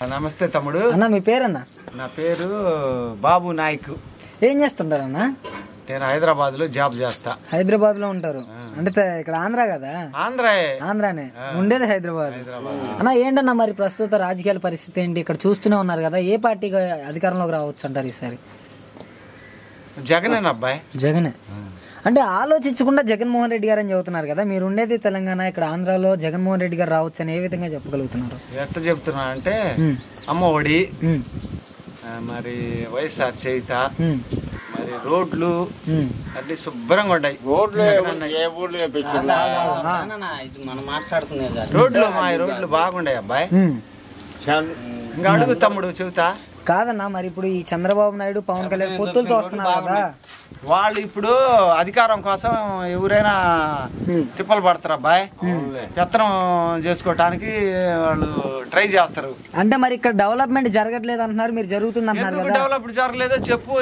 నమస్తే తమ్ముడు. అన్న మీ పేరన్నా? నా పేరు బాబు నాయక్. ఏం చేస్తుంటారు అన్న? నేను హైదరాబాద్ లో జాబ్ చేస్తా. హైదరాబాద్ లో ఉంటారు అంటే ఇక్కడ ఆంధ్ర కదా? ఆంధ్రానే, ఉండేది హైదరాబాద్. అన్న ఏంటన్నా మరి ప్రస్తుత రాజకీయాల పరిస్థితి ఏంటి? ఇక్కడ చూస్తూనే ఉన్నారు కదా, ఏ పార్టీ అధికారంలోకి రావచ్చు అంటారు ఈసారి? జగనే అబ్బాయి. జగనే అంటే ఆలోచించకుండా జగన్మోహన్ రెడ్డి గారు అని చెబుతున్నారు కదా. మీరు ఉండేది తెలంగాణ, ఇక్కడ ఆంధ్రాలో జగన్మోహన్ రెడ్డి గారు రావచ్చు అని ఏ విధంగా చెప్పగలుగుతున్నారు? ఎట్లా చెప్తున్నా అంటే అమ్మ ఒడి, మరి వైఎస్ఆర్ చేయిత, మరి రోడ్లు అన్ని శుభ్రంగా ఉన్నాయి. రోడ్లు మా రోడ్లు బాగుండాయి అబ్బాయి. ఇంకా అడుగు తమ్ముడు చెబుతా. కాదన్నా మరి ఇప్పుడు ఈ చంద్రబాబు నాయుడు పవన్ కళ్యాణ్ పొత్తులతో వస్తున్నారు కదా, వాళ్ళు ఇప్పుడు అధికారం కోసం ఎవరైనా తిప్పలు పడతారు అబ్బాయి. పెత్తనం చేసుకోవటానికి వాళ్ళు ట్రై చేస్తారు. అంటే మరి ఇక్కడ డెవలప్మెంట్ జరగట్లేదు అంటున్నారు, మీరు జరుగుతుంది అంటున్నారు కదా. డెవలప్మెంట్ జరగలేదో చెప్పు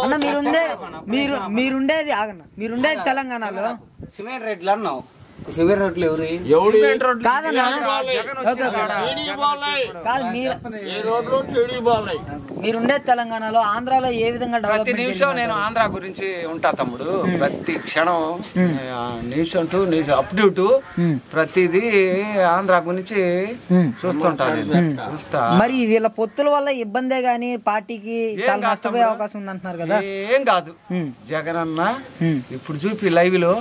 అన్న. మీరుండేది ఆగన్న, మీరుండేది తెలంగాణలో సిమెంట్ రేట్లు అన్నావు. సిమెంట్ రోడ్లు మీరుండే తెలంగాణలో, ఆంధ్రాలో ఏ విధంగా ప్రతి నిమిషం నేను ఆంధ్ర గురించి ఉంటా తమ్ముడు. ప్రతి క్షణం నిమిషం టు నిమిషం అప్డేట్ ప్రతిదీ ఆంధ్ర గురించి చూస్తుంటాను. చూస్తా. మరి వీళ్ళ పొత్తుల వల్ల ఇబ్బందే గానీ పార్టీకి చాలా నష్టపోయే అవకాశం ఉంది అంటున్నారు కదా. ఏం కాదు. జగన్ అన్న ఇప్పుడు చూపి లైవ్ లో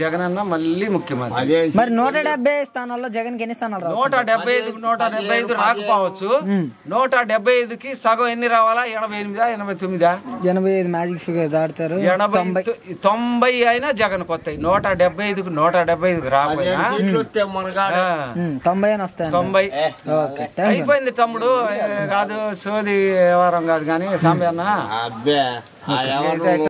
జగన్ అన్న మళ్ళీ ముఖ్యమంత్రి. మరి 170 స్థానాల్లో జగన్ కి ఎన్ని స్థానాలు? 175 రాకపోవచ్చు. 175కి సగం ఎన్ని రావాలా? 88, 89. 85 మ్యాజిక్ ఫిగర్ దాడతారు. 90 అయినా జగన్ కొత్త. 175కి రాకపోయినా 90 అని వస్తాయి. 90 అయిపోయింది తమ్ముడు. కాదు సోది వ్యవహారం కాదు కానీ సాంబయ్య అన్న